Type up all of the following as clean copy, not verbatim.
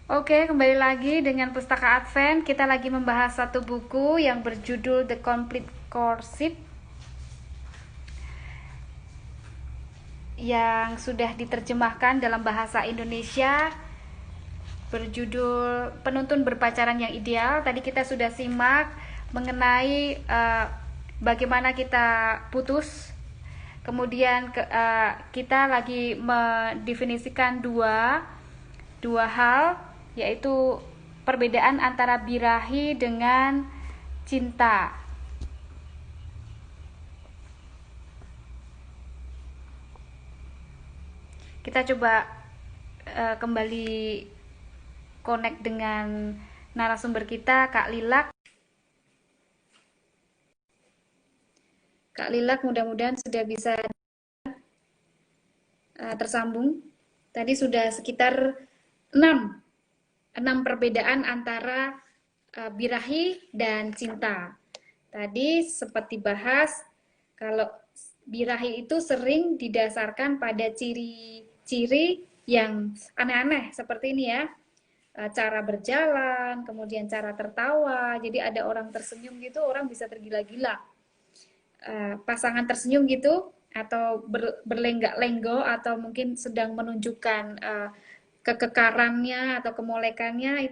Oke, kembali lagi dengan Pustaka Advent. Kita lagi membahas satu buku yang berjudul The Complete Courtship yang sudah diterjemahkan dalam bahasa Indonesia berjudul Penuntun Berpacaran yang Ideal. Tadi kita sudah simak mengenai bagaimana kita putus. Kemudian kita lagi mendefinisikan dua hal, yaitu perbedaan antara birahi dengan cinta. Kita coba kembali connect dengan narasumber kita, Kak Lilak. Kak Lilak mudah-mudahan sudah bisa tersambung. Tadi sudah sekitar 6 perbedaan antara birahi dan cinta. Tadi sempat dibahas kalau birahi itu sering didasarkan pada ciri-ciri yang aneh-aneh seperti ini ya. Cara berjalan, kemudian cara tertawa. Jadi ada orang tersenyum gitu, orang bisa tergila-gila. Pasangan tersenyum gitu atau berlenggak-lenggo atau mungkin sedang menunjukkan kekekarannya atau kemolekannya,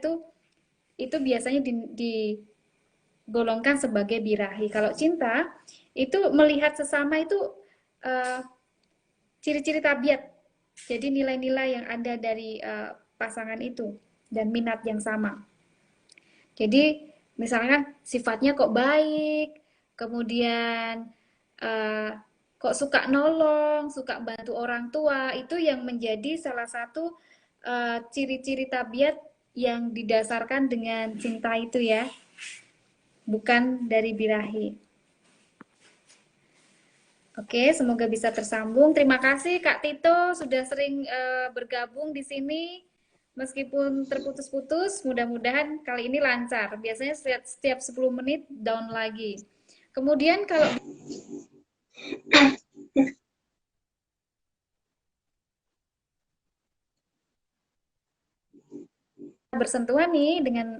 itu biasanya digolongkan sebagai birahi. Kalau cinta itu melihat sesama itu ciri-ciri tabiat, jadi nilai-nilai yang ada dari pasangan itu dan minat yang sama. Jadi misalnya sifatnya kok baik, kemudian kok suka nolong, suka bantu orang tua, itu yang menjadi salah satu ciri-ciri tabiat yang didasarkan dengan cinta itu ya, bukan dari birahi. Oke, semoga bisa tersambung. Terima kasih Kak Tito sudah sering bergabung di sini. Meskipun terputus-putus, mudah-mudahan kali ini lancar. Biasanya setiap 10 menit down lagi. Kemudian kalau bersentuhan nih dengan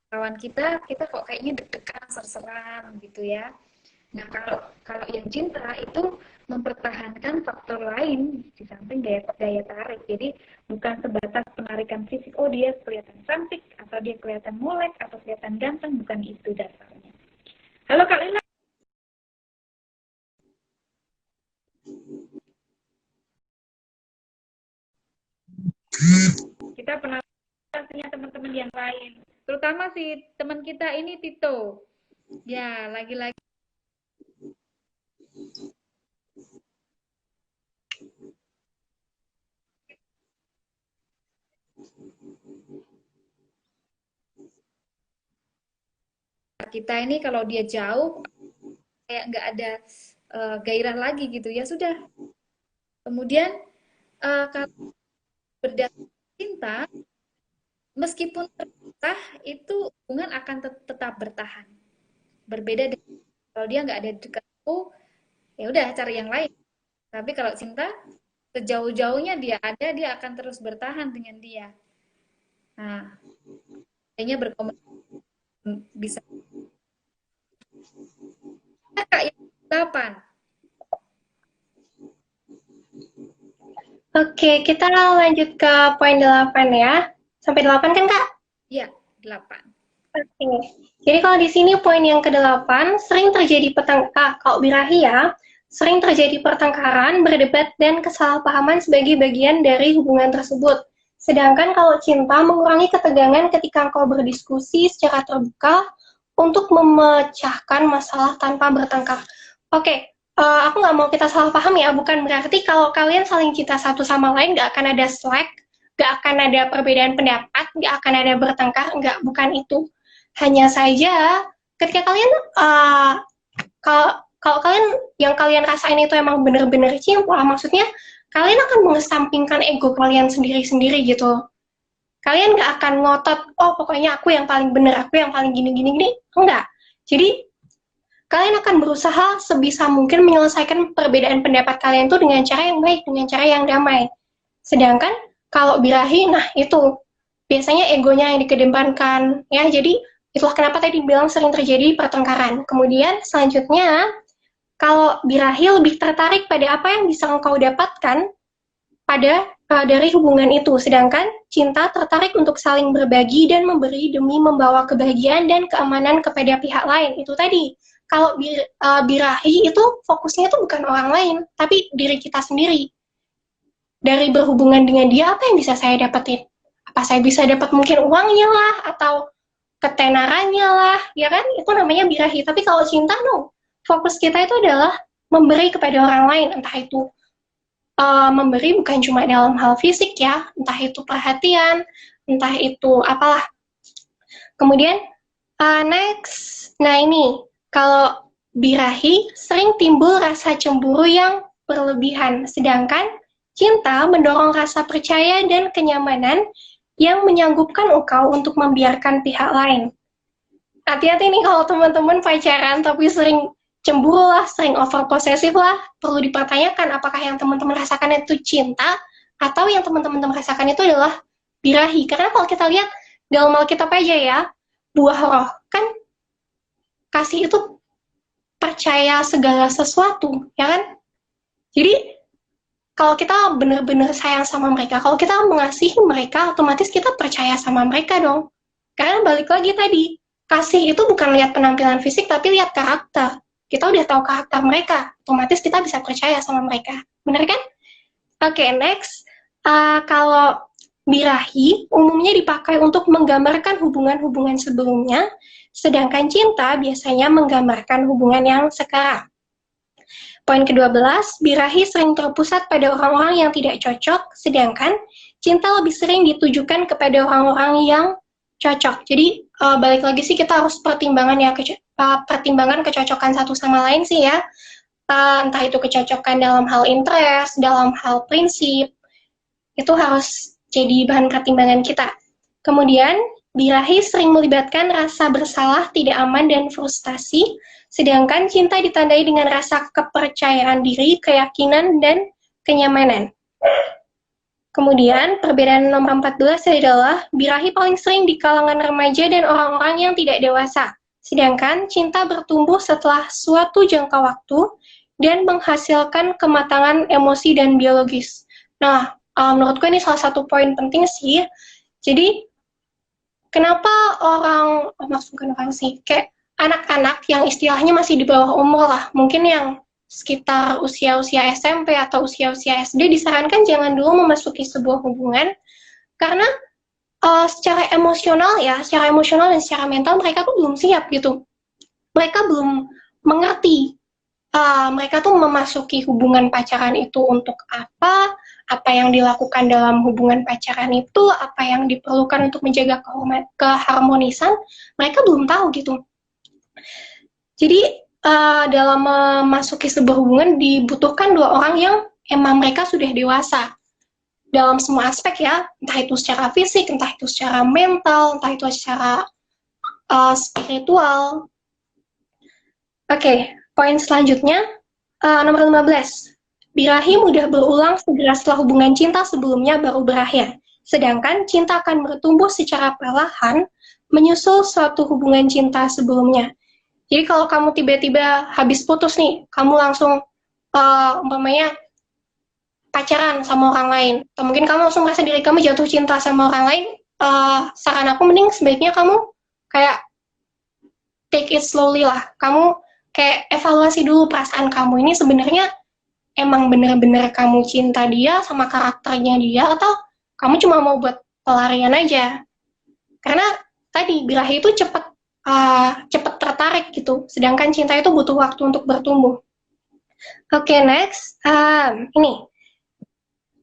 kawan kita kok kayaknya deg-degan, serseran gitu ya. Nah, kalau yang cinta itu mempertahankan faktor lain di samping daya tarik. Jadi bukan sebatas penarikan fisik, oh dia kelihatan cantik, atau dia kelihatan molek, atau kelihatan ganteng, bukan itu dasarnya. Halo Kak Lila. Kita pernah punya teman-teman yang lain, terutama si teman kita ini Tito. Ya, lagi-lagi kita ini kalau dia jauh kayak nggak ada gairah lagi gitu ya sudah. Kemudian kalau berdasarkan cinta, meskipun terpisah itu hubungan akan tetap bertahan. Berbeda dengan kalau dia nggak ada dekat aku, ya udah cari yang lain. Tapi kalau cinta, sejauh-jauhnya dia ada, dia akan terus bertahan dengan dia. Nah, kayaknya berkomunikasi bisa. Kak, yang 8. Oke, kita lanjut ke poin 8 ya. Sampai 8 kan, Kak? Iya, 8. Oke. Jadi kalau di sini poin yang ke-8, sering terjadi kalau birahi ya, sering terjadi pertengkaran, berdebat, dan kesalahpahaman sebagai bagian dari hubungan tersebut. Sedangkan kalau cinta mengurangi ketegangan ketika engkau berdiskusi secara terbuka untuk memecahkan masalah tanpa bertengkar. Oke, aku nggak mau kita salah paham ya, bukan berarti kalau kalian saling cinta satu sama lain nggak akan ada slack, nggak akan ada perbedaan pendapat, nggak akan ada bertengkar, nggak, bukan itu. Hanya saja ketika kalian kalau kalian yang kalian rasain itu emang bener-bener cinta, maksudnya kalian akan mengesampingkan ego kalian sendiri-sendiri gitu. Kalian nggak akan ngotot, oh pokoknya aku yang paling bener, aku yang paling gini-gini, enggak. Jadi kalian akan berusaha sebisa mungkin menyelesaikan perbedaan pendapat kalian itu dengan cara yang baik, dengan cara yang damai. Sedangkan kalau birahi, nah itu biasanya egonya yang dikedepankan, ya. Jadi itulah kenapa tadi bilang sering terjadi pertengkaran. Kemudian selanjutnya, kalau birahi lebih tertarik pada apa yang bisa engkau dapatkan dari hubungan itu, sedangkan cinta tertarik untuk saling berbagi dan memberi demi membawa kebahagiaan dan keamanan kepada pihak lain. Itu tadi, kalau birahi itu fokusnya itu bukan orang lain, tapi diri kita sendiri. Dari berhubungan dengan dia, apa yang bisa saya dapetin? Apa saya bisa dapat mungkin uangnya lah, atau ketenarannya lah, ya kan? Itu namanya birahi. Tapi kalau cinta, no. Fokus kita itu adalah memberi kepada orang lain, entah itu memberi bukan cuma dalam hal fisik ya, entah itu perhatian, entah itu apalah. Kemudian next, nah ini kalau birahi sering timbul rasa cemburu yang berlebihan, sedangkan cinta mendorong rasa percaya dan kenyamanan yang menyanggupkan engkau untuk membiarkan pihak lain. Hati-hati nih kalau teman-teman pacaran tapi sering cemburu lah, sering over posesif lah, perlu dipertanyakan apakah yang teman-teman rasakan itu cinta atau yang teman-teman rasakan itu adalah birahi. Karena kalau kita lihat dalam Alkitab aja ya, buah roh kan kasih itu percaya segala sesuatu, ya kan? Jadi kalau kita benar-benar sayang sama mereka, kalau kita mengasihi mereka, otomatis kita percaya sama mereka dong. Karena balik lagi tadi, kasih itu bukan lihat penampilan fisik, tapi lihat karakter. Kita udah tahu karakter mereka, otomatis kita bisa percaya sama mereka. Bener kan? Oke, next. Kalau birahi umumnya dipakai untuk menggambarkan hubungan-hubungan sebelumnya, sedangkan cinta biasanya menggambarkan hubungan yang sekarang. Poin ke-12, birahi sering terpusat pada orang-orang yang tidak cocok, sedangkan cinta lebih sering ditujukan kepada orang-orang yang cocok. Jadi balik lagi sih kita harus pertimbangan kecocokan satu sama lain sih ya. Entah itu kecocokan dalam hal interest, dalam hal prinsip, itu harus jadi bahan pertimbangan kita. Kemudian, birahi sering melibatkan rasa bersalah, tidak aman, dan frustasi, sedangkan cinta ditandai dengan rasa kepercayaan diri, keyakinan, dan kenyamanan. Kemudian, perbedaan nomor 14 adalah birahi paling sering di kalangan remaja dan orang-orang yang tidak dewasa, sedangkan cinta bertumbuh setelah suatu jangka waktu dan menghasilkan kematangan emosi dan biologis. Nah, menurutku ini salah satu poin penting sih. Jadi, kenapa maksudnya orang sih, kayak anak-anak yang istilahnya masih di bawah umur lah, mungkin yang sekitar usia-usia SMP atau usia-usia SD disarankan jangan dulu memasuki sebuah hubungan karena secara emosional dan secara mental mereka tuh belum siap gitu. Mereka belum mengerti mereka tuh memasuki hubungan pacaran itu untuk apa yang dilakukan dalam hubungan pacaran itu, apa yang diperlukan untuk menjaga keharmonisan, mereka belum tahu gitu. Jadi dalam memasuki sebuah hubungan dibutuhkan dua orang yang emang mereka sudah dewasa dalam semua aspek ya, entah itu secara fisik, entah itu secara mental, entah itu secara spiritual. Oke, poin selanjutnya nomor 15. Birahi mudah berulang segera setelah hubungan cinta sebelumnya baru berakhir. Sedangkan cinta akan bertumbuh secara perlahan menyusul suatu hubungan cinta sebelumnya. Jadi kalau kamu tiba-tiba habis putus nih, kamu langsung umpamanya pacaran sama orang lain, atau mungkin kamu langsung merasa diri kamu jatuh cinta sama orang lain, saran aku mending sebaiknya kamu kayak take it slowly lah. Kamu kayak evaluasi dulu perasaan kamu ini sebenarnya emang bener-bener kamu cinta dia sama karakternya dia, atau kamu cuma mau buat pelarian aja. Karena tadi birahi itu cepat tertarik gitu, sedangkan cinta itu butuh waktu untuk bertumbuh. Oke, next. Ini.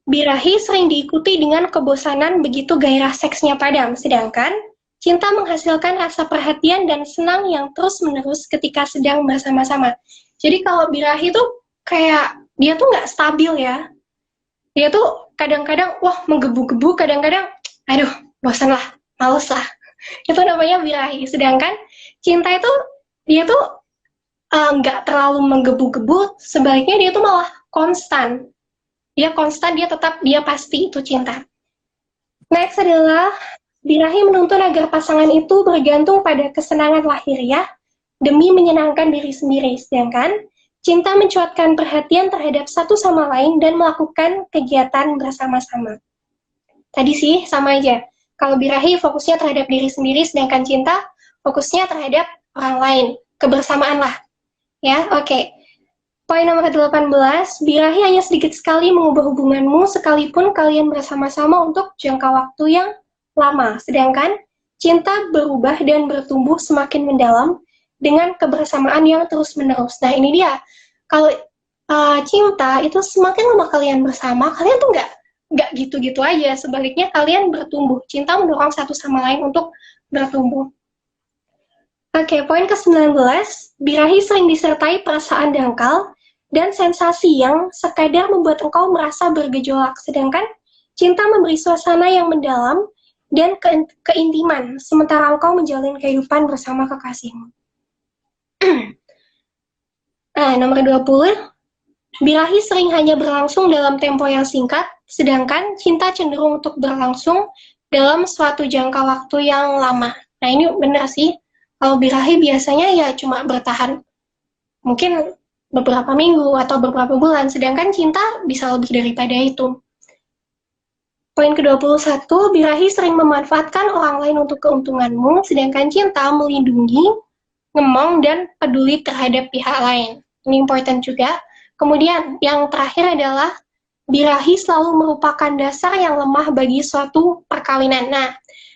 Birahi sering diikuti dengan kebosanan begitu gairah seksnya padam, sedangkan cinta menghasilkan rasa perhatian dan senang yang terus-menerus ketika sedang bersama-sama. Jadi kalau birahi tuh kayak dia tuh nggak stabil ya. Dia tuh kadang-kadang wah menggebu-gebu, kadang-kadang aduh bosan lah, males lah. Itu namanya birahi. Sedangkan cinta itu dia tuh nggak terlalu menggebu-gebu, sebaliknya dia tuh malah konstan. Dia konstan, dia tetap, dia pasti itu cinta. Next adalah Birahi menuntun agar pasangan itu bergantung pada kesenangan lahiriah demi menyenangkan diri sendiri, sedangkan cinta mencuatkan perhatian terhadap satu sama lain dan melakukan kegiatan bersama-sama. Tadi sih sama aja. Kalau birahi fokusnya terhadap diri sendiri, sedangkan cinta fokusnya terhadap orang lain. Kebersamaan lah. Ya, oke. Poin nomor 18, birahi hanya sedikit sekali mengubah hubunganmu sekalipun kalian bersama-sama untuk jangka waktu yang lama. Sedangkan cinta berubah dan bertumbuh semakin mendalam dengan kebersamaan yang terus-menerus. Nah, ini dia. Kalau cinta itu semakin lama kalian bersama, kalian tuh nggak gitu-gitu aja. Sebaliknya kalian bertumbuh. Cinta mendorong satu sama lain untuk bertumbuh. Oke, poin ke-19, birahi sering disertai perasaan dangkal dan sensasi yang sekadar membuat engkau merasa bergejolak, sedangkan cinta memberi suasana yang mendalam dan keintiman, sementara engkau menjalin kehidupan bersama kekasihmu. Nah, nomor 20, birahi sering hanya berlangsung dalam tempo yang singkat, sedangkan cinta cenderung untuk berlangsung dalam suatu jangka waktu yang lama. Nah, ini benar sih. Kalau birahi biasanya ya cuma bertahan mungkin beberapa minggu atau beberapa bulan, sedangkan cinta bisa lebih daripada itu. Poin ke-21, birahi sering memanfaatkan orang lain untuk keuntunganmu, sedangkan cinta melindungi, ngemong, dan peduli terhadap pihak lain. Ini important juga. Kemudian, yang terakhir adalah birahi selalu merupakan dasar yang lemah bagi suatu perkawinan. Nah,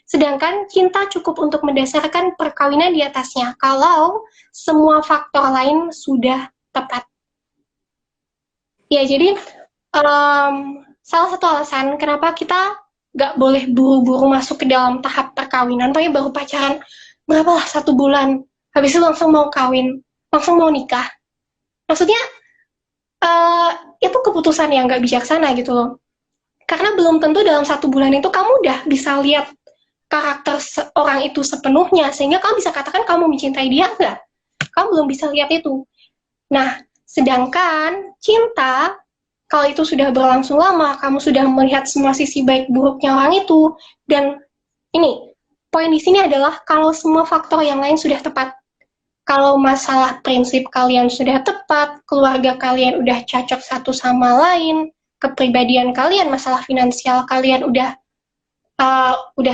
sedangkan cinta cukup untuk mendasarkan perkawinan di atasnya, kalau semua faktor lain sudah tepat. Ya, jadi salah satu alasan kenapa kita nggak boleh buru-buru masuk ke dalam tahap perkawinan, tapi baru pacaran berapalah 1 bulan, habis itu langsung mau kawin, langsung mau nikah. Maksudnya, itu keputusan yang nggak bijaksana gitu loh. Karena belum tentu dalam 1 bulan itu kamu udah bisa lihat karakter orang itu sepenuhnya, sehingga kamu bisa katakan kamu mencintai dia, enggak. Kamu belum bisa lihat itu. Nah, sedangkan cinta, kalau itu sudah berlangsung lama, kamu sudah melihat semua sisi baik buruknya orang itu, dan ini, poin di sini adalah kalau semua faktor yang lain sudah tepat. Kalau masalah prinsip kalian sudah tepat, keluarga kalian udah cocok satu sama lain, kepribadian kalian, masalah finansial kalian udah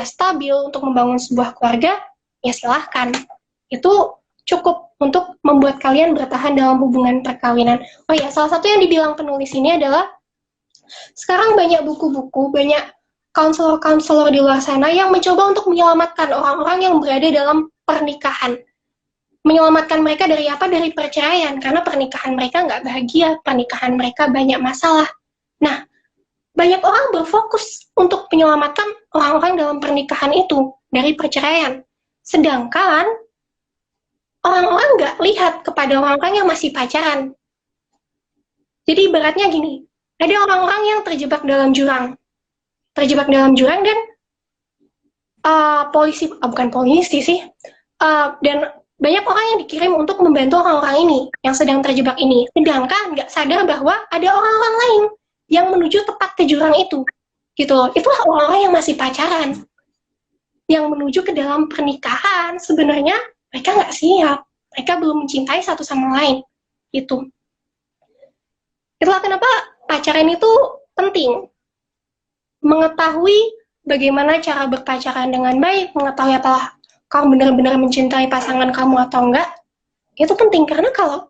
stabil untuk membangun sebuah keluarga, ya silahkan. Itu cukup untuk membuat kalian bertahan dalam hubungan perkawinan. Oh ya, salah satu yang dibilang penulis ini adalah, sekarang banyak buku-buku, banyak konselor-konselor di luar sana yang mencoba untuk menyelamatkan orang-orang yang berada dalam pernikahan. Menyelamatkan mereka dari apa? Dari perceraian, karena pernikahan mereka nggak bahagia, pernikahan mereka banyak masalah. Nah, banyak orang berfokus untuk menyelamatkan orang-orang dalam pernikahan itu dari perceraian. Sedangkan orang-orang nggak lihat kepada orang-orang yang masih pacaran. Jadi ibaratnya gini, ada orang-orang yang terjebak dalam jurang. Terjebak dalam jurang dan bukan polisi sih, dan banyak orang yang dikirim untuk membantu orang-orang ini yang sedang terjebak ini. Sedangkan nggak sadar bahwa ada orang-orang lain yang menuju tepat ke jurang itu, gitu loh. Itulah orang-orang yang masih pacaran, yang menuju ke dalam pernikahan. Sebenarnya mereka nggak siap, mereka belum mencintai satu sama lain, gitu. Itulah kenapa pacaran itu penting. Mengetahui bagaimana cara berpacaran dengan baik, mengetahui apakah kamu benar-benar mencintai pasangan kamu atau enggak, itu penting. Karena kalau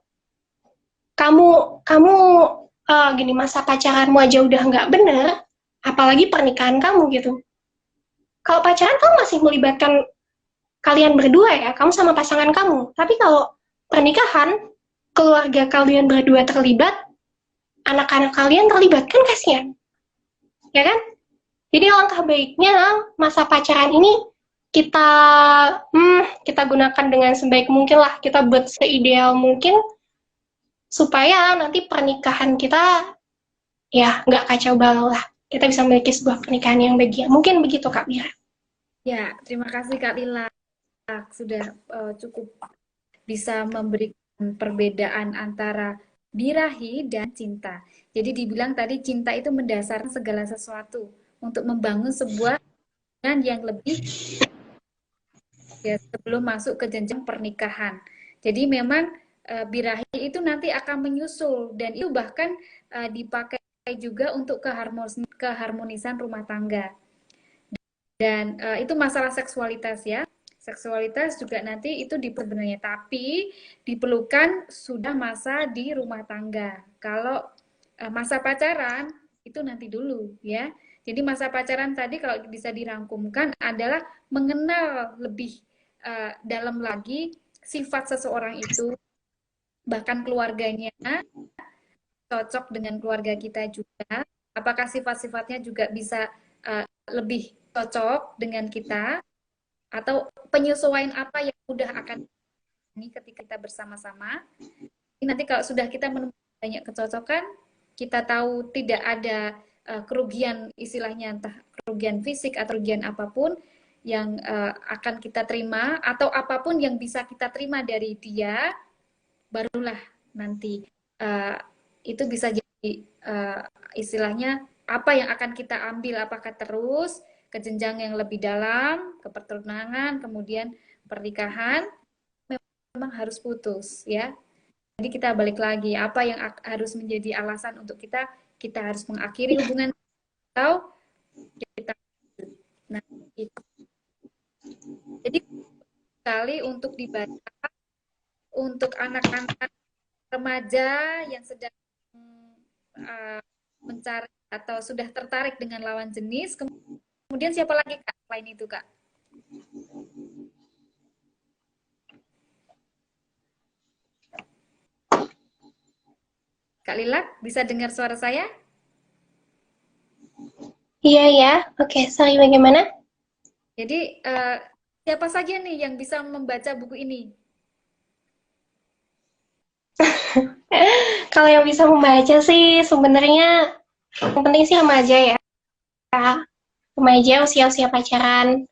kamu gini, masa pacaranmu aja udah nggak bener, apalagi pernikahan kamu gitu. Kalau pacaran kamu masih melibatkan kalian berdua ya, kamu sama pasangan kamu. Tapi kalau pernikahan, keluarga kalian berdua terlibat, anak-anak kalian terlibat, kan kasihan. Ya kan? Jadi langkah baiknya masa pacaran ini kita gunakan dengan sebaik mungkin lah, kita buat seideal mungkin supaya nanti pernikahan kita ya nggak kacau balau lah. Kita bisa memiliki sebuah pernikahan yang bahagia. Mungkin begitu Kak Mira. Ya, terima kasih Kak Lila. Sudah cukup bisa memberikan perbedaan antara birahi dan cinta. Jadi dibilang tadi cinta itu mendasarkan segala sesuatu untuk membangun sebuah yang lebih ya sebelum masuk ke jenjang pernikahan. Jadi memang birahi itu nanti akan menyusul dan itu bahkan dipakai juga untuk keharmonisan rumah tangga. Dan itu masalah seksualitas ya. Seksualitas juga nanti itu sebenarnya, tapi diperlukan sudah masa di rumah tangga. Kalau masa pacaran itu nanti dulu ya. Jadi masa pacaran tadi kalau bisa dirangkumkan adalah mengenal lebih dalam lagi sifat seseorang itu, bahkan keluarganya cocok dengan keluarga kita juga. Apakah sifat-sifatnya juga bisa lebih cocok dengan kita, atau penyesuaian apa yang mudah akan ini ketika kita bersama-sama. Nanti kalau sudah kita menemukan banyak kecocokan, kita tahu tidak ada kerugian, istilahnya entah kerugian fisik atau kerugian apapun yang akan kita terima atau apapun yang bisa kita terima dari dia, barulah nanti itu bisa jadi istilahnya apa yang akan kita ambil, apakah terus ke jenjang yang lebih dalam, ke pertunangan, kemudian pernikahan, memang harus putus ya. Jadi kita balik lagi, apa yang harus menjadi alasan untuk kita harus mengakhiri hubungan atau kita. Nah, itu. Jadi sekali untuk dibaca untuk anak-anak remaja yang sedang mencari atau sudah tertarik dengan lawan jenis. Kemudian siapa lagi Kak selain itu Kak? Kak Lilat, bisa dengar suara saya? Iya ya, oke, sorry bagaimana? Jadi siapa saja nih yang bisa membaca buku ini? Kalau yang bisa membaca sih sebenarnya yang penting sih remaja ya. Remaja usia-usia pacaran.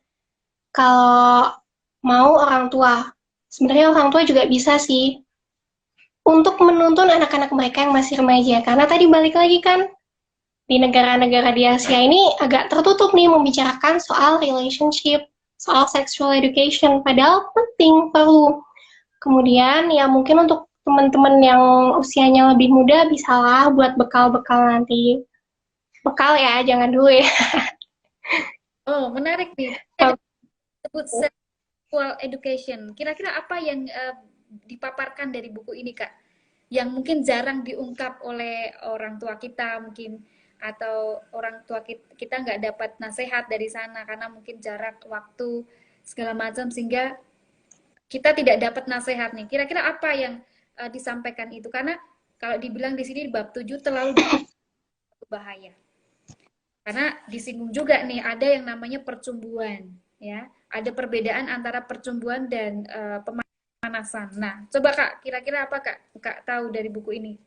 Kalau mau orang tua, sebenarnya orang tua juga bisa sih untuk menuntun anak-anak mereka yang masih remaja. Karena tadi balik lagi kan, di negara-negara di Asia ini agak tertutup nih membicarakan soal relationship, soal sexual education, padahal penting, perlu. Kemudian ya mungkin untuk teman-teman yang usianya lebih muda bisalah buat bekal-bekal nanti. Bekal ya, jangan dulu ya. Oh, menarik nih. Ada disebut sexual education. Kira-kira apa yang dipaparkan dari buku ini, Kak? Yang mungkin jarang diungkap oleh orang tua kita mungkin, atau orang tua kita nggak dapat nasihat dari sana karena mungkin jarak waktu segala macam sehingga kita tidak dapat nasihat nih. Kira-kira apa yang disampaikan itu? Karena kalau dibilang di sini bab 7 terlalu bahaya. Karena disinggung juga nih ada yang namanya percumbuan, ya. Ada perbedaan antara percumbuan dan pemanasan. Nah, coba Kak, kira-kira apa Kak tahu dari buku ini?